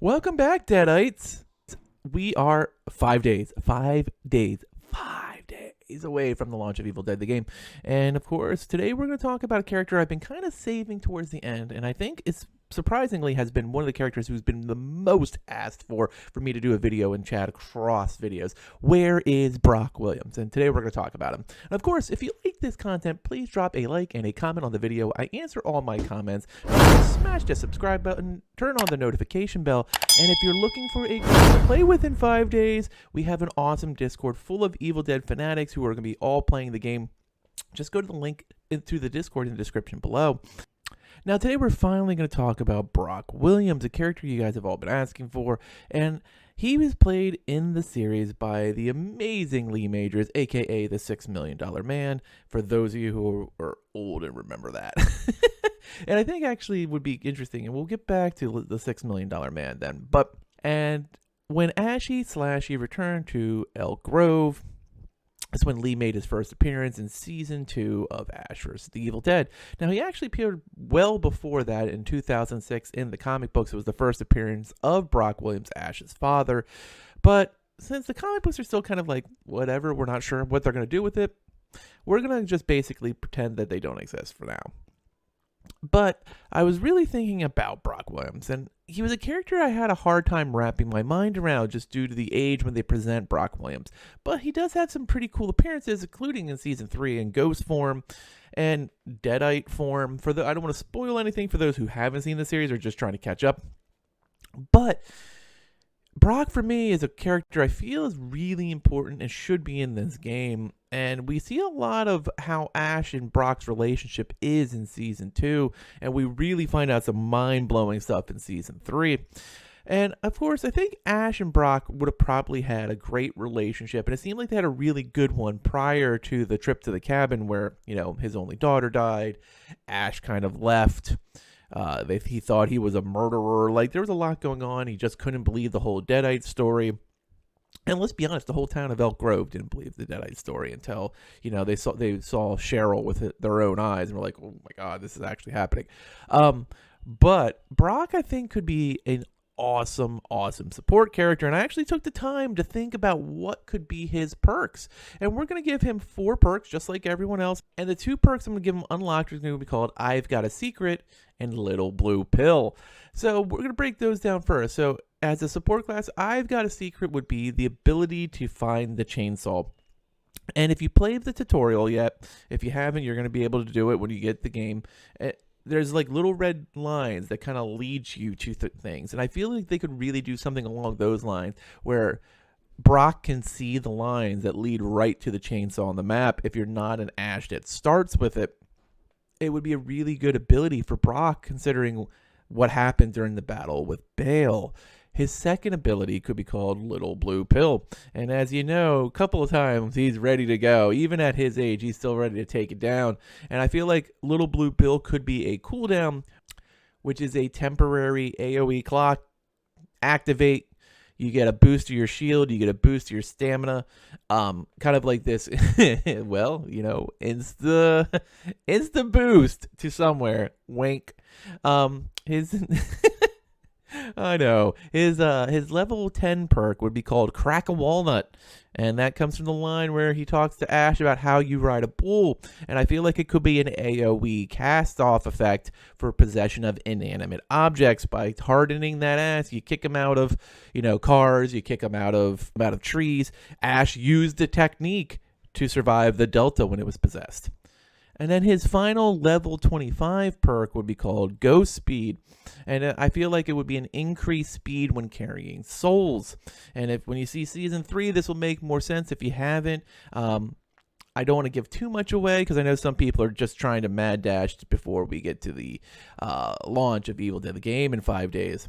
Welcome back, Deadites. We are 5 days away from the launch of Evil Dead the game. And of course, today we're going to talk about a character I've been kind of saving towards the end, and I think it's surprisingly has been one of the characters who's been the most asked for me to do a video and chat across videos. Where is Brock Williams? And today we're going to talk about him. And of course, if you like this content, please drop a like and a comment on the video. I answer all my comments. Smash the subscribe button, turn on the notification bell, and if you're looking for a game to play with in 5 days, we have an awesome Discord full of Evil Dead fanatics who are going to be all playing the game. Just go to the link to the Discord in the description below. Now, today we're finally going to talk about Brock Williams, a character you guys have all been asking for, and he was played in the series by the amazing Lee Majors, aka the $6 Million Man, for those of you who are old and remember that. And I think actually would be interesting, and we'll get back to the $6 Million Man then. And when Ashy/Slashy returned to Elk Grove, that's when Lee made his first appearance in Season 2 of Ash vs. the Evil Dead. Now, he actually appeared well before that in 2006 in the comic books. It was the first appearance of Brock Williams, Ash's father. But since the comic books are still kind of like, whatever, we're not sure what they're going to do with it, we're going to just basically pretend that they don't exist for now. But I was really thinking about Brock Williams, and he was a character I had a hard time wrapping my mind around just due to the age when they present Brock Williams. But he does have some pretty cool appearances, including in Season 3 in Ghost form and Deadite form. I don't want to spoil anything for those who haven't seen the series or just trying to catch up. But Brock, for me, is a character I feel is really important and should be in this game. And we see a lot of how Ash and Brock's relationship is in Season 2. And we really find out some mind-blowing stuff in Season 3. And, of course, I think Ash and Brock would have probably had a great relationship. And it seemed like they had a really good one prior to the trip to the cabin where, his only daughter died. Ash kind of left. He thought he was a murderer. Like, there was a lot going on. He just couldn't believe the whole Deadite story. And let's be honest, the whole town of Elk Grove didn't believe the Deadite story until, they saw Cheryl with their own eyes and were like, oh my God, this is actually happening. But Brock, I think, could be an awesome support character, and I actually took the time to think about what could be his perks, and we're going to give him 4 perks just like everyone else, and the 2 perks I'm going to give him unlocked are going to be called I've Got a Secret and Little Blue Pill. So we're going to break those down first. So as a support class, I've Got a Secret would be the ability to find the chainsaw. And if you played the tutorial yet, if you haven't, you're going to be able to do it when you get the game. There's like little red lines that kind of lead you to things. And I feel like they could really do something along those lines where Brock can see the lines that lead right to the chainsaw on the map. If you're not an Ash that starts with it, it would be a really good ability for Brock considering what happened during the battle with Bale. His second ability could be called Little Blue Pill. And as you know, a couple of times he's ready to go. Even at his age, he's still ready to take it down. And I feel like Little Blue Pill could be a cooldown, which is a temporary AoE clock. Activate. You get a boost to your shield. You get a boost to your stamina. Kind of like this. Well, insta boost to somewhere. Wink. I know. His level 10 perk would be called Crack a Walnut. And that comes from the line where he talks to Ash about how you ride a bull. And I feel like it could be an AoE cast-off effect for possession of inanimate objects. By hardening that ass, you kick him out of, cars, you kick him out of trees. Ash used the technique to survive the Delta when it was possessed. And then his final level 25 perk would be called Ghost Speed. And I feel like it would be an increased speed when carrying souls. And when you see Season 3, this will make more sense if you haven't. I don't want to give too much away because I know some people are just trying to mad dash before we get to the launch of Evil Dead the game in 5 days.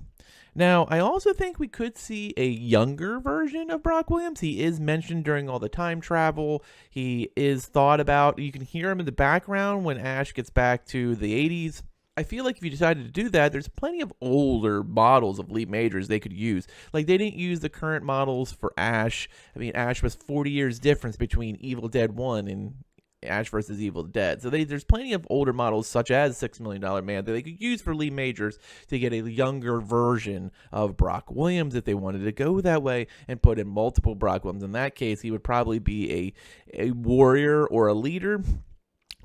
Now, I also think we could see a younger version of Brock Williams. He is mentioned during all the time travel. He is thought about. You can hear him in the background when Ash gets back to the 80s. I feel like if you decided to do that, there's plenty of older models of Lee Majors they could use. Like, they didn't use the current models for Ash. I mean, Ash was 40 years difference between Evil Dead 1 and Ash versus Evil Dead. So there's plenty of older models, such as $6 Million Man, that they could use for Lee Majors to get a younger version of Brock Williams if they wanted to go that way and put in multiple Brock Williams. In that case, he would probably be a warrior or a leader,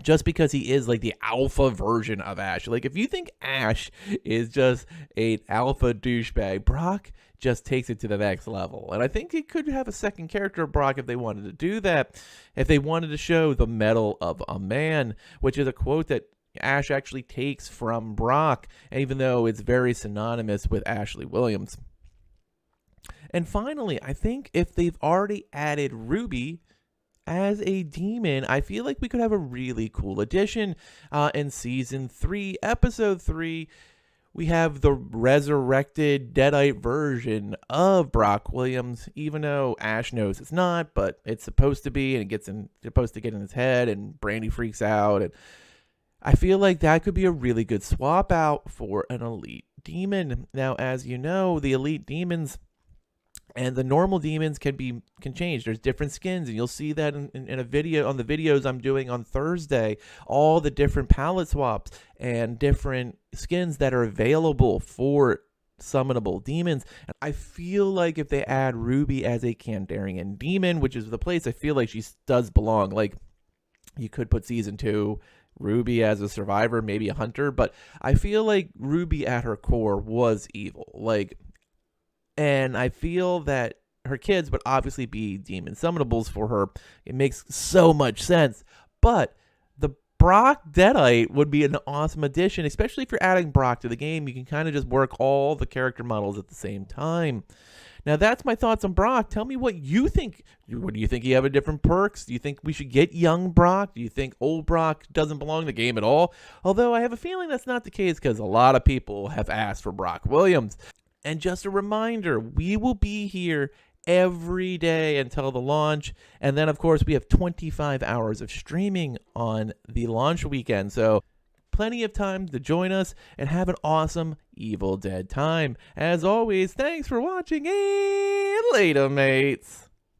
just because he is like the alpha version of Ash. Like, if you think Ash is just an alpha douchebag, Brock just takes it to the next level. And I think he could have a second character of Brock if they wanted to do that, if they wanted to show the mettle of a man, which is a quote that Ash actually takes from Brock, even though it's very synonymous with Ashley Williams. And finally, I think if they've already added Ruby as a demon, I feel like we could have a really cool addition in season 3, episode 3. We have the resurrected Deadite version of Brock Williams, even though Ash knows it's not, but it's supposed to be, and supposed to get in his head, and Brandy freaks out. And I feel like that could be a really good swap out for an elite demon. Now, as you know, the elite demons and the normal demons can change. There's different skins, and you'll see that in a video, on the videos I'm doing on Thursday, all the different palette swaps and different skins that are available for summonable demons. And I feel like if they add Ruby as a Kandarian demon, which is the place I feel like she does belong, like, you could put season 2 Ruby as a survivor, maybe a hunter, but I feel like Ruby at her core was evil. And I feel that her kids would obviously be demon summonables for her. It makes so much sense. But the Brock Deadite would be an awesome addition, especially if you're adding Brock to the game. You can kind of just work all the character models at the same time. Now, that's my thoughts on Brock. Tell me what you think. What do you think? You have a different perks? Do you think we should get young Brock? Do you think old Brock doesn't belong in the game at all? Although I have a feeling that's not the case, because a lot of people have asked for Brock Williams. And just a reminder, we will be here every day until the launch. And then, of course, we have 25 hours of streaming on the launch weekend. So plenty of time to join us and have an awesome Evil Dead time. As always, thanks for watching, and later, mates.